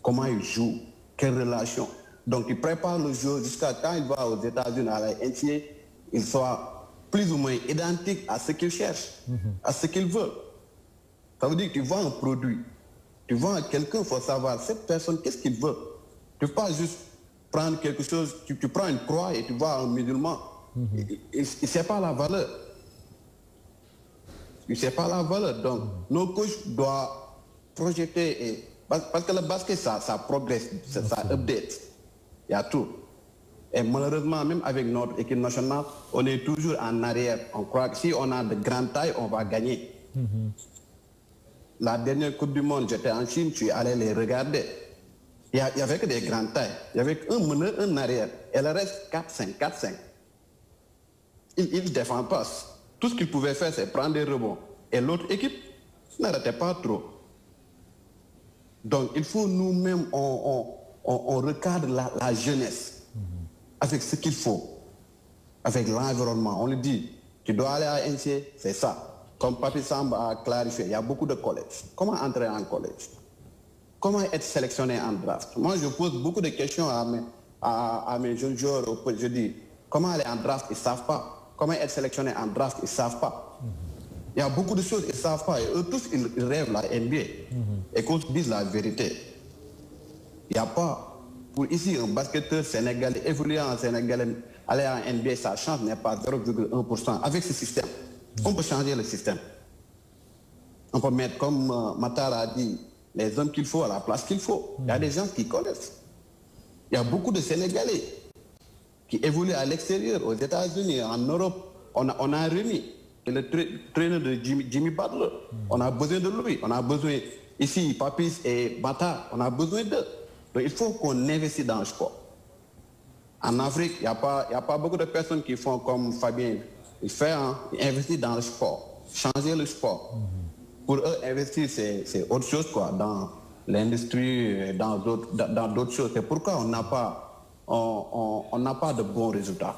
E: comment ils jouent, quelles relations. Donc, ils préparent le joueur jusqu'à quand il va aux États-Unis à la NCA, il soit plus ou moins identique à ce qu'il cherche, à ce qu'il veut. Ça veut dire que tu vends un produit, tu vends à quelqu'un, il faut savoir, cette personne, qu'est-ce qu'il veut. Tu ne peux pas juste prendre quelque chose, tu prends une croix et tu vois un musulman. Il ne sait pas la valeur. Il ne sait pas la valeur. Donc, nos coachs doivent projeter, parce que le basket, ça progresse, ça update. Il y a tout. Et malheureusement, même avec notre équipe nationale, on est toujours en arrière. On croit que si on a de grandes tailles, on va gagner. La dernière Coupe du Monde, j'étais en Chine, je suis allé les regarder. Il n'y avait que des grandes tailles. Il y avait un meneur, un arrière. Et le reste, 4-5, 4-5. Ils ne défendent pas. Tout ce qu'ils pouvaient faire, c'est prendre des rebonds. Et l'autre équipe n'arrêtait pas trop. Donc, il faut nous-mêmes, on recadre la jeunesse avec ce qu'il faut, avec l'environnement. On le dit, tu dois aller à NCA, c'est ça. Comme Papi Samba a clarifié, il y a beaucoup de collèges. Comment entrer en collège? Comment être sélectionné en draft? Moi, je pose beaucoup de questions à mes jeunes joueurs. Je dis, comment aller en draft? Ils ne savent pas. Comment être sélectionné en draft? Ils ne savent pas. Il y a beaucoup de choses qu'ils ne savent pas. Et eux tous, ils rêvent la NBA. Et qu'on se dise la vérité. Il n'y a pas... Pour ici, un basketteur sénégalais, évoluant en Sénégal, aller en NBA, sa chance n'est pas 0,1%. Avec ce système, on peut changer le système. On peut mettre, comme Matar a dit, les hommes qu'il faut à la place qu'il faut. Il y a des gens qui connaissent. Il y a beaucoup de Sénégalais qui évoluent à l'extérieur, aux États-Unis, en Europe. On a remis le traîneur de Jimmy Butler. On a besoin de lui. On a besoin, ici, Papis et Matar, on a besoin d'eux. Donc il faut qu'on investisse dans le sport. En Afrique, il n'y a pas beaucoup de personnes qui font comme Fabien. Il investit dans le sport, changer le sport. Pour eux, investir, c'est autre chose, quoi, dans l'industrie, dans d'autres choses. C'est pourquoi on n'a pas de bons résultats.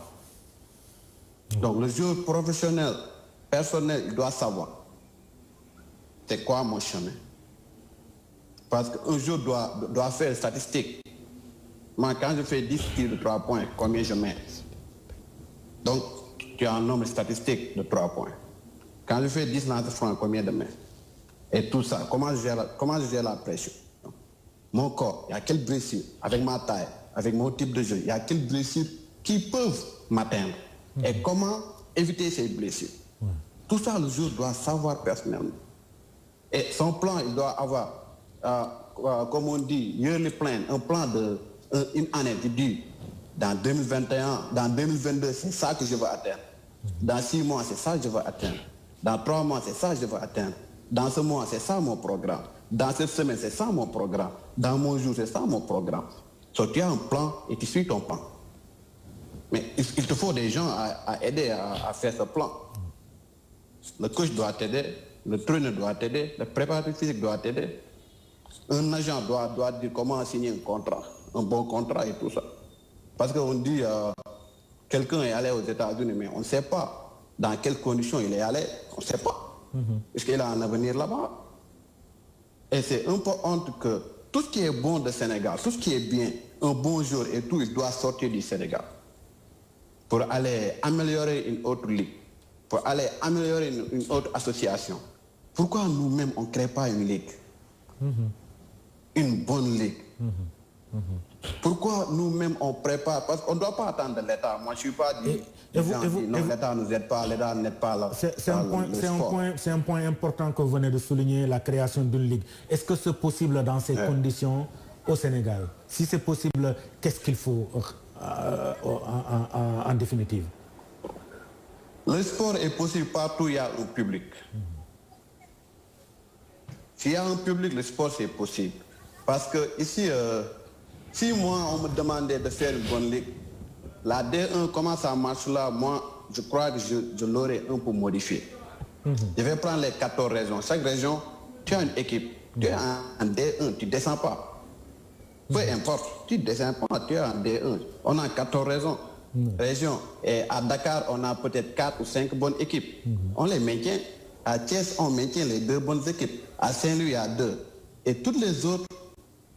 E: Donc le joueur professionnel, personnel, il doit savoir c'est quoi mon chemin. Parce qu'un jour doit faire statistique. Moi, quand je fais 10 tirs de 3 points, combien je mets? Donc, tu as un nombre statistique de 3 points. Quand je fais 10 lancers francs, combien de mets? Et tout ça, comment je gère la pression? Mon corps, il y a quelles blessures? Avec ma taille, avec mon type de jeu, il y a quelles blessures qui peuvent m'atteindre? Et comment éviter ces blessures? Tout ça, le joueur doit savoir personnellement. Et son plan, il doit avoir... comme on dit, yearly plan, un plan une année, tu dis, dans 2021, dans 2022, c'est ça que je veux atteindre. Dans 6 mois, c'est ça que je veux atteindre. Dans 3 mois, c'est ça que je veux atteindre. Dans ce mois, c'est ça mon programme. Dans cette semaine, c'est ça mon programme. Dans mon jour, c'est ça mon programme. Donc tu as un plan et tu suis ton plan. Mais il te faut des gens à aider à faire ce plan. Le coach doit t'aider, le trainer doit t'aider, le préparateur physique doit t'aider. Un agent doit dire comment signer un contrat, un bon contrat et tout ça. Parce qu'on dit quelqu'un est allé aux États-Unis, mais on ne sait pas dans quelles conditions il est allé, on ne sait pas. Est-ce qu'il a un avenir là-bas? Et c'est un peu honte que tout ce qui est bon de Sénégal, tout ce qui est bien, un bon jour et tout, il doit sortir du Sénégal pour aller améliorer une autre ligue, pour aller améliorer une autre association. Pourquoi nous-mêmes, on ne crée pas une ligue? Une bonne ligue. Pourquoi nous-mêmes, on prépare? Parce qu'on ne doit pas attendre de l'État. Moi, je ne suis pas dit, non, l'État ne nous aide pas, l'État n'aide pas là.
A: C'est un point important que vous venez de souligner, la création d'une ligue. Est-ce que c'est possible dans ces conditions au Sénégal? Si c'est possible, qu'est-ce qu'il faut en définitive?
E: Le sport est possible partout où il y a un public. S'il y a un public, le sport c'est possible. Parce que ici, si moi on me demandait de faire une bonne ligue, la D1, comment ça marche là, moi je crois que je l'aurais un peu modifié. Je vais prendre les 14 régions. Chaque région, tu as une équipe. Tu es en D1, tu ne descends pas. Peu importe, tu ne descends pas, tu es en D1. On a 14 régions. Et à Dakar, on a peut-être 4 ou 5 bonnes équipes. On les maintient. À Thiès, on maintient les 2 bonnes équipes. À Saint-Louis, il y a 2. Et toutes les autres,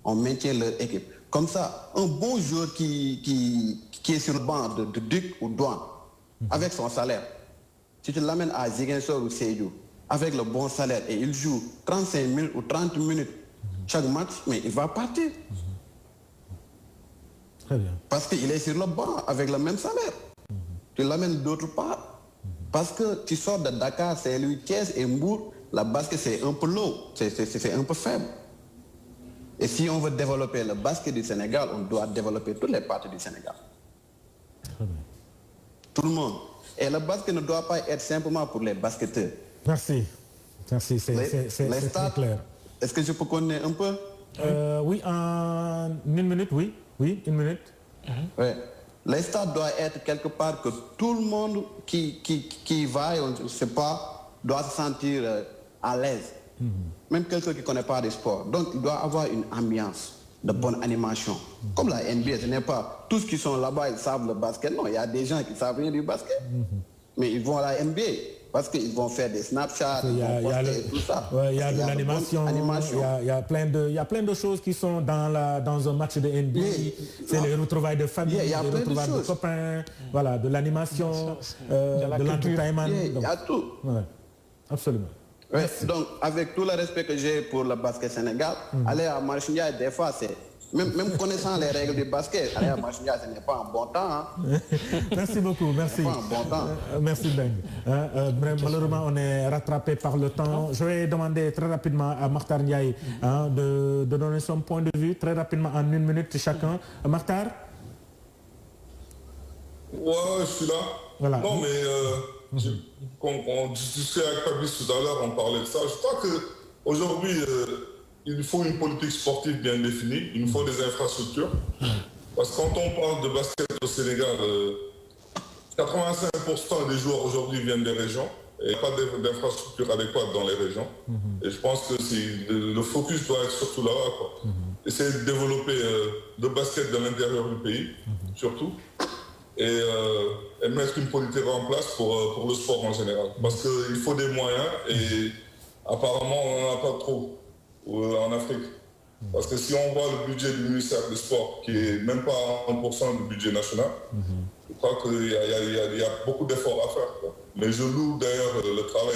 E: on maintient leur équipe. Comme ça, un bon joueur qui est sur le banc de Duc ou Douane, avec son salaire, si tu l'amènes à Ziguinchor ou Sédhiou, avec le bon salaire, et il joue 35 minutes ou 30 minutes chaque match, mais il va partir.
A: Très bien.
E: Parce qu'il est sur le banc avec le même salaire. Tu l'amènes d'autre part. Parce que tu sors de Dakar, Saint-Louis, Thiès et Mbour, la basket c'est un peu low, c'est un peu faible. Et si on veut développer le basket du Sénégal, on doit développer toutes les parties du Sénégal.
A: Très bien.
E: Tout le monde. Et le basket ne doit pas être simplement pour les basketteurs.
A: Merci. Merci, c'est très clair.
E: Est-ce que je peux connaître un peu?
A: Oui, en une minute, oui. Oui, une minute.
E: Ouais. Les stades doivent être quelque part que tout le monde qui va, on ne sait pas, doit se sentir à l'aise. Même quelqu'un qui ne connaît pas le sport. Donc il doit avoir une ambiance de bonne animation. Comme la NBA, ce n'est pas tous qui sont là-bas, ils savent le basket. Non, il y a des gens qui savent rien du basket. Mais ils vont à la NBA parce qu'ils vont faire des Snapchat, ils vont poster tout ça.
A: Il y a de l'animation, il y a plein de choses qui sont dans un match de NBA. C'est les retrouvailles de famille, les retrouvailles de copains, voilà, de l'animation, de l'entertainment.
E: Il y a tout.
A: Ouais, absolument.
E: Ouais, donc, avec tout le respect que j'ai pour le basket Sénégal, aller à Marchindia, des fois, c'est... Même connaissant les règles du basket, aller à Marchindia, ce n'est pas un bon temps. Hein.
A: Merci beaucoup, merci.
E: Ce n'est pas un bon temps.
A: Merci Ben. Malheureusement, on est rattrapé par le temps. Je vais demander très rapidement à Makhtar Ndiaye de donner son point de vue, très rapidement, en une minute chacun. Makhtar?
C: Ouais, je suis là.
A: Voilà.
C: Non, mais comme on discutait avec Fabrice tout à l'heure, on parlait de ça. Je crois qu'aujourd'hui, il faut une politique sportive bien définie, il nous faut des infrastructures. Parce que quand on parle de basket au Sénégal, 85% des joueurs aujourd'hui viennent des régions et il n'y a pas d'infrastructure adéquate dans les régions. Et je pense que le focus doit être surtout là-bas. Essayer de développer le basket dans l'intérieur du pays, surtout. Et mettre une politique en place pour le sport en général. Parce qu'il faut des moyens et apparemment on n'en a pas trop en Afrique. Parce que si on voit le budget du ministère du Sport, qui n'est même pas 1% du budget national, je crois qu'il y a beaucoup d'efforts à faire, quoi. Mais je loue d'ailleurs le travail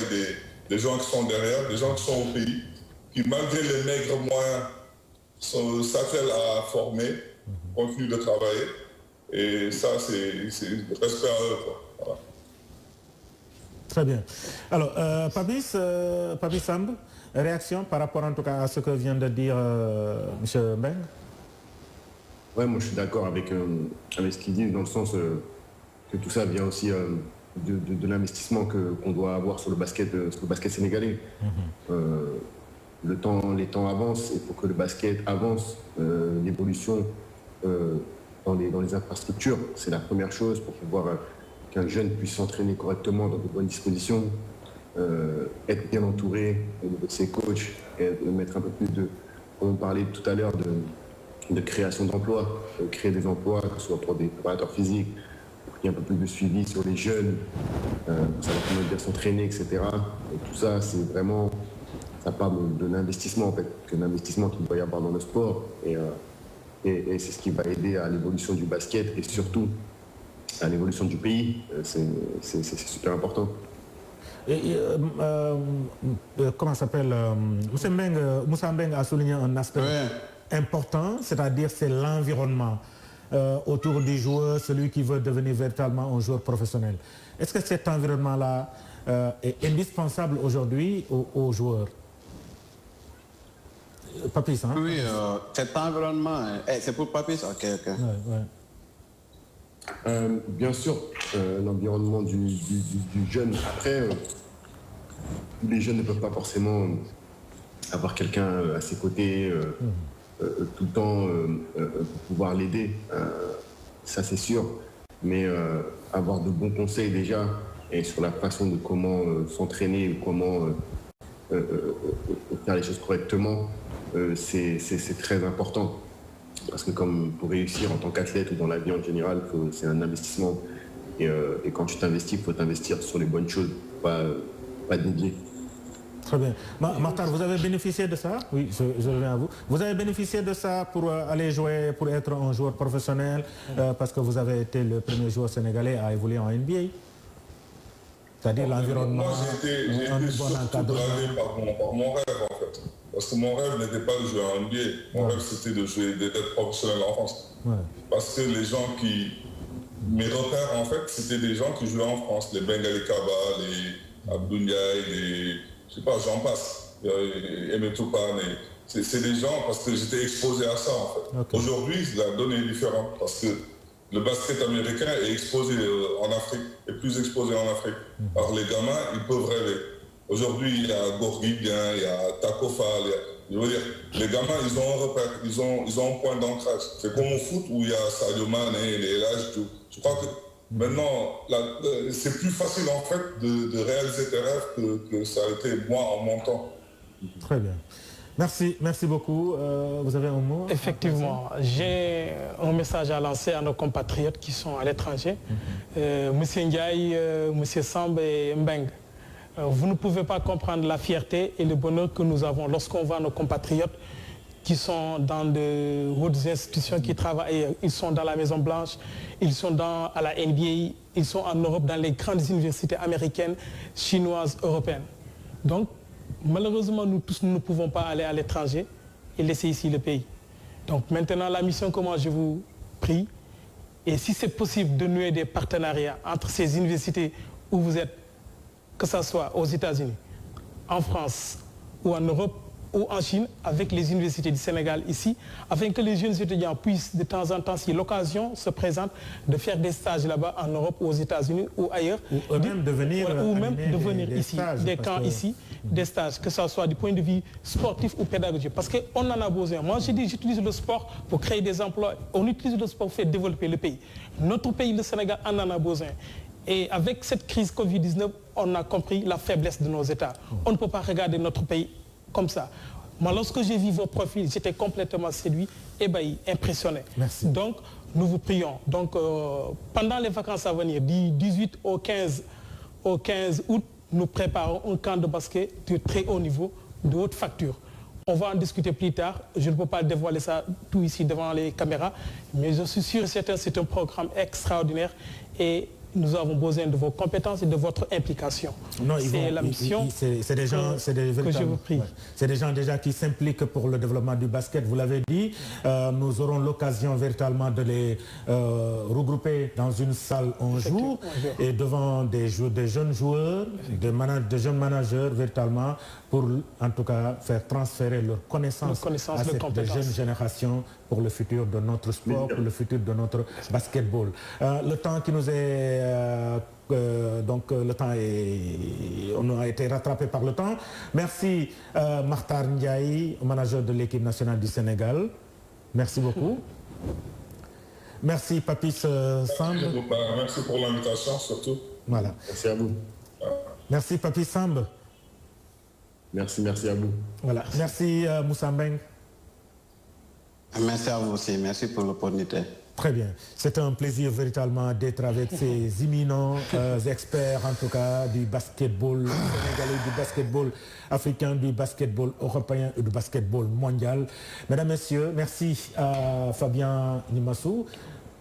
C: des gens qui sont derrière, des gens qui sont au pays, qui malgré les maigres moyens s'attellent à former, continuent de travailler. Et ça, c'est respect à eux, quoi. Voilà.
A: Très bien. Alors, Papi Samb, réaction par rapport en tout cas à ce que vient de dire M. Mbeng?
D: Ouais, moi je suis d'accord avec ce qu'il dit, dans le sens que tout ça vient aussi de l'investissement qu'on doit avoir sur le basket sénégalais. Les temps avancent et pour que le basket avance, l'évolution dans les infrastructures, c'est la première chose pour pouvoir qu'un jeune puisse s'entraîner correctement dans de bonnes dispositions. être bien entouré de ses coachs et mettre un peu plus de, comme on parlait tout à l'heure, de création d'emplois, créer des emplois, que ce soit pour des préparateurs physiques, pour qu'il y ait un peu plus de suivi sur les jeunes, pour savoir comment bien s'entraîner, etc. Et tout ça, c'est vraiment, ça parle de l'investissement en fait, que l'investissement qu'il doit y avoir dans le sport. Et c'est ce qui va aider à l'évolution du basket et surtout à l'évolution du pays. C'est super important.
A: Comment ça s'appelle Moussa Mbeng a souligné un aspect important, c'est-à-dire c'est l'environnement autour du joueur, celui qui veut devenir véritablement un joueur professionnel. Est-ce que cet environnement-là est indispensable aujourd'hui aux joueurs? Papis, hein?
E: Oui, cet environnement, c'est pour Papis? Ok.
D: Bien sûr, l'environnement du jeune. Après, les jeunes ne peuvent pas forcément avoir quelqu'un à ses côtés tout le temps pour pouvoir l'aider. Ça, c'est sûr. Mais avoir de bons conseils déjà et sur la façon de comment s'entraîner, comment faire les choses correctement, c'est très important. Parce que comme pour réussir en tant qu'athlète ou dans la vie en général, c'est un investissement. Et quand tu t'investis, il faut t'investir sur les bonnes choses, pas dédier.
A: Très bien. Martin, vous avez bénéficié de ça? Oui, je reviens à vous. Vous avez bénéficié de ça pour aller jouer, pour être un joueur professionnel, parce que vous avez été le premier joueur sénégalais à évoluer en NBA? C'est-à-dire l'environnement,
C: un bon encadrement. Par mon rêve, en fait. Parce que mon rêve n'était pas de jouer en NBA. Mon rêve, c'était d'être professionnel en France. Ouais. Parce que les gens mes repères, en fait, c'était des gens qui jouaient en France. Les Bengali Kaba, les Abdou Ndiaye, les... Je sais pas, j'en passe. Aimé Toupane. C'est des gens, parce que j'étais exposé à ça, en fait. Okay. Aujourd'hui, la donne est différente. Parce que le basket américain est exposé en Afrique, est plus exposé en Afrique. Alors les gamins, ils peuvent rêver. Aujourd'hui, il y a Gorgui Bien, il y a Taco Fall, je veux dire, les gamins, ils ont un repère, ils ont un point d'ancrage. C'est comme au foot où il y a Sadio Mané, les LH, tout. Je crois que maintenant, c'est plus facile en fait de réaliser tes rêves que ça a été moi en montant.
A: Très bien. Merci beaucoup. Vous avez un mot?
B: Effectivement, j'ai un message à lancer à nos compatriotes qui sont à l'étranger. Monsieur Ndiaye, Monsieur Samb et Mbeng. Vous ne pouvez pas comprendre la fierté et le bonheur que nous avons lorsqu'on voit nos compatriotes qui sont dans de hautes institutions, qui travaillent, ils sont dans la Maison Blanche, ils sont à la NBA, ils sont en Europe dans les grandes universités américaines, chinoises, européennes. Donc, malheureusement, nous tous, nous ne pouvons pas aller à l'étranger et laisser ici le pays. Donc maintenant, la mission, comment je vous prie, et si c'est possible de nouer des partenariats entre ces universités où vous êtes, que ce soit aux États-Unis, en France ou en Europe ou en Chine, avec les universités du Sénégal ici, afin que les jeunes étudiants puissent de temps en temps, si l'occasion se présente, de faire des stages là-bas en Europe ou aux États-Unis ou ailleurs.
A: Ou même de venir
B: ici,
A: stages,
B: des camps ici, des stages, que ce soit du point de vue sportif ou pédagogique. Parce qu'on en a besoin. Moi, je dis, j'utilise le sport pour créer des emplois. On utilise le sport pour faire développer le pays. Notre pays, le Sénégal, en a besoin. Et avec cette crise Covid-19, on a compris la faiblesse de nos États. On ne peut pas regarder notre pays comme ça. Moi, lorsque j'ai vu vos profils, j'étais complètement séduit, ébahi, impressionné.
A: Merci.
B: Donc, nous vous prions. Donc, pendant les vacances à venir, du 18 au 15 août, nous préparons un camp de basket de très haut niveau, de haute facture. On va en discuter plus tard. Je ne peux pas dévoiler ça tout ici devant les caméras, mais je suis sûr et certain que c'est un programme extraordinaire et nous avons besoin de vos compétences et de votre implication. C'est la mission
A: c'est des gens,
B: que je vous prie.
A: Ouais. C'est des gens déjà qui s'impliquent pour le développement du basket, vous l'avez dit. Nous aurons l'occasion véritablement de les regrouper dans une salle un jour et devant des jeunes joueurs, de jeunes managers véritablement pour en tout cas faire transférer leurs connaissances à cette jeune génération pour le futur de notre sport, pour le futur de notre basketball. Le temps qui nous est... donc le temps on a été rattrapé par le temps. Merci Martar Ndiaye, manager de l'équipe nationale du Sénégal. Merci beaucoup. Merci Papis Samb.
C: Merci pour l'invitation surtout.
A: Voilà.
D: Merci à vous.
A: Merci Papi Samb.
D: Merci à vous.
A: Voilà. Merci Moussa Mbeng.
E: Merci à vous aussi, merci pour l'opportunité.
A: Très bien. C'est un plaisir véritablement d'être avec ces éminents experts, en tout cas, du basketball sénégalais, du basketball africain, du basketball européen et du basketball mondial. Mesdames, Messieurs, merci à Fabien Nimassou.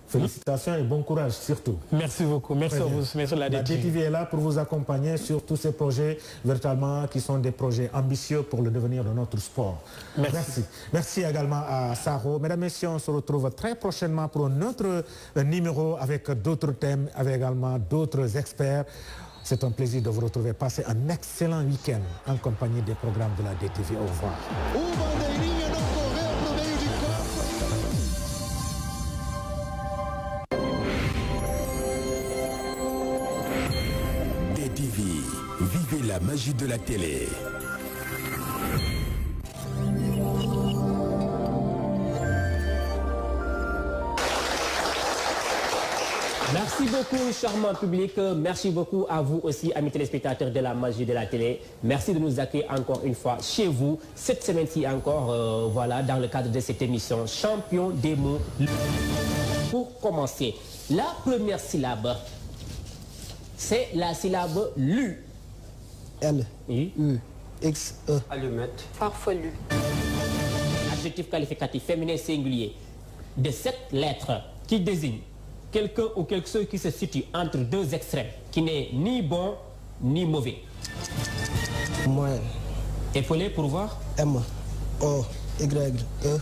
A: Félicitations et bon courage surtout.
B: Merci beaucoup. Merci à vous. Merci à la DTV.
A: La DTV est là pour vous accompagner sur tous ces projets, véritablement, qui sont des projets ambitieux pour le devenir de notre sport.
B: Merci.
A: Merci également à Saro. Mesdames, Messieurs, on se retrouve très prochainement pour un autre numéro avec d'autres thèmes, avec également d'autres experts. C'est un plaisir de vous retrouver. Passez un excellent week-end en compagnie des programmes de la DTV. Au revoir.
F: DTV, vivez la magie de la télé.
G: Merci beaucoup, charmant public. Merci beaucoup à vous aussi, amis téléspectateurs de la magie de la télé. Merci de nous accueillir encore une fois chez vous. Cette semaine-ci encore, voilà, dans le cadre de cette émission Champion des mots. Pour commencer, la première syllabe, c'est la syllabe LU.
H: L.
G: Oui.
H: U. X. E.
I: Allumette.
J: Farfelu.
G: Adjectif qualificatif féminin singulier de 7 lettres qui désigne quelqu'un ou quelque chose qui se situe entre deux extrêmes, qui n'est ni bon ni mauvais.
H: Moyen.
G: Épaulé pour voir.
H: M. O. Y. E.